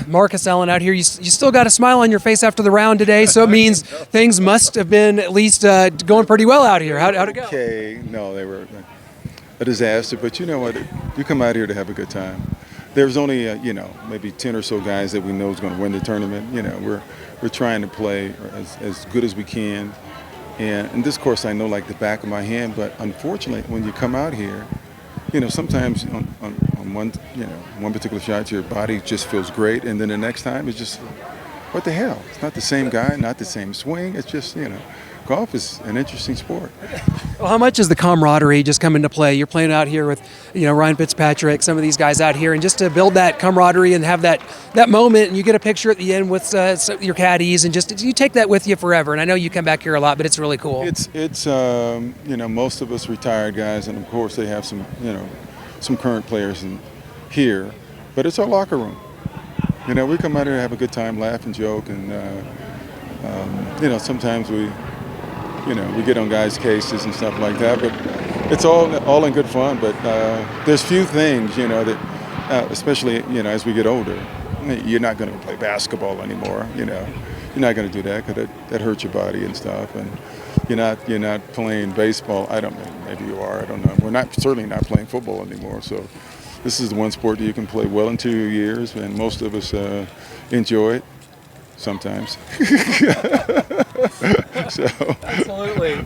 Marcus Allen out here. You still got a smile on your face after the round today, so it means things must have been at least going pretty well out here. How'd it go? Okay, no, they were a disaster, but you know what? You come out here to have a good time. There's only, maybe 10 or so guys that we know is going to win the tournament. We're trying to play as good as we can. And this course I know like the back of my hand, but unfortunately, when you come out here, sometimes on one particular shot, your body just feels great, and then the next time it's just, what the hell? It's not the same guy, not the same swing. It's just, golf is an interesting sport. Well, how much does the camaraderie just come into play? You're playing out here with, Ryan Fitzpatrick, some of these guys out here, and just to build that camaraderie and have that moment, and you get a picture at the end with your caddies, and just you take that with you forever. And I know you come back here a lot, but it's really cool. It's most of us retired guys, and of course they have some current players here, but it's our locker room. We come out here to have a good time, laugh and joke, and sometimes we get on guys' cases and stuff like that, but it's all in good fun. But there's few things, that, especially, as we get older, you're not going to play basketball anymore, You're not going to do that because that hurts your body and stuff. And you're not playing baseball. Maybe you are, I don't know. We're certainly not playing football anymore. So this is the one sport that you can play well into your years, and most of us enjoy it. Sometimes. Absolutely.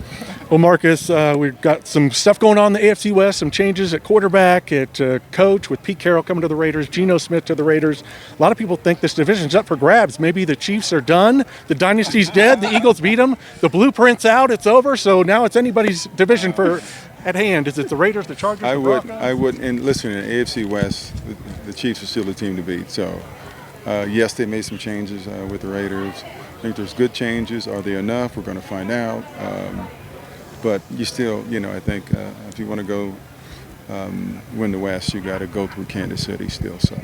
Well, Marcus, we've got some stuff going on in the AFC West, some changes at quarterback, at coach with Pete Carroll coming to the Raiders, Geno Smith to the Raiders. A lot of people think this division's up for grabs. Maybe the Chiefs are done, the dynasty's dead, the Eagles beat them, the blueprint's out, it's over, so now it's anybody's division at hand. Is it the Raiders, the Chargers, I Broncos? would, and listen, in the AFC West, the Chiefs are still a team to beat, so yes, they made some changes with the Raiders. I think there's good changes. Are they enough? We're going to find out. But you still, I think if you want to go win the West, you got to go through Kansas City still. So,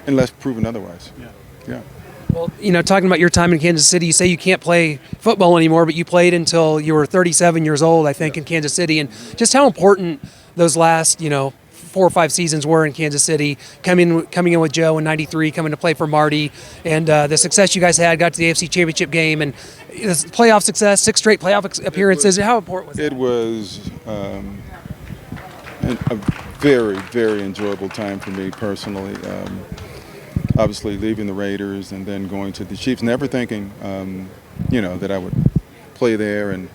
unless proven otherwise. Yeah. Well, talking about your time in Kansas City, you say you can't play football anymore, but you played until you were 37 years old, I think, in Kansas City. And just how important those last, 4 or 5 seasons were in Kansas City, coming in with Joe in '93, coming to play for Marty, and the success you guys had, got to the AFC Championship game, and playoff success, 6 straight playoff appearances. How important was that? It was a very, very enjoyable time for me personally. Obviously, leaving the Raiders and then going to the Chiefs, never thinking, that I would play there, and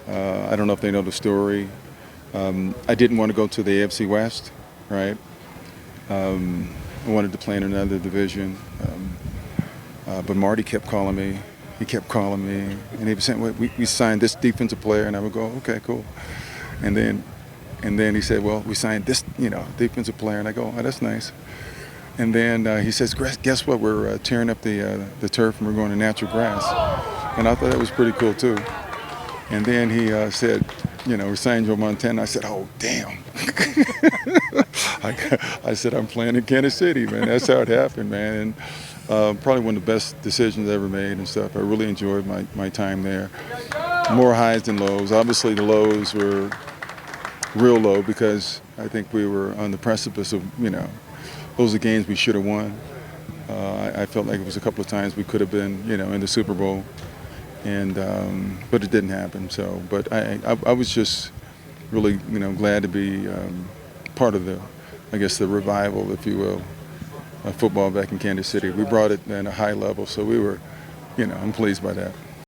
I don't know if they know the story. I didn't want to go to the AFC West, right? I wanted to play in another division, but Marty kept calling me. He kept calling me, and he was saying, well, we signed this defensive player, and I would go, okay, cool. And then he said, well, we signed this, defensive player, and I go, oh, that's nice. And then he says, guess what? We're tearing up the turf, and we're going to natural grass. And I thought that was pretty cool too. And then he said, we're signing Joe Montana. I said, oh, damn. I said, I'm playing in Kansas City, man. That's how it happened, man. And probably one of the best decisions I ever made and stuff. I really enjoyed my time there. More highs than lows. Obviously, the lows were real low because I think we were on the precipice of, those are games we should have won. I felt like it was a couple of times we could have been, in the Super Bowl. And but it didn't happen. So, but I was just really glad to be part of the revival, if you will, of football back in Kansas City. We brought it at a high level, so we were, I'm pleased by that.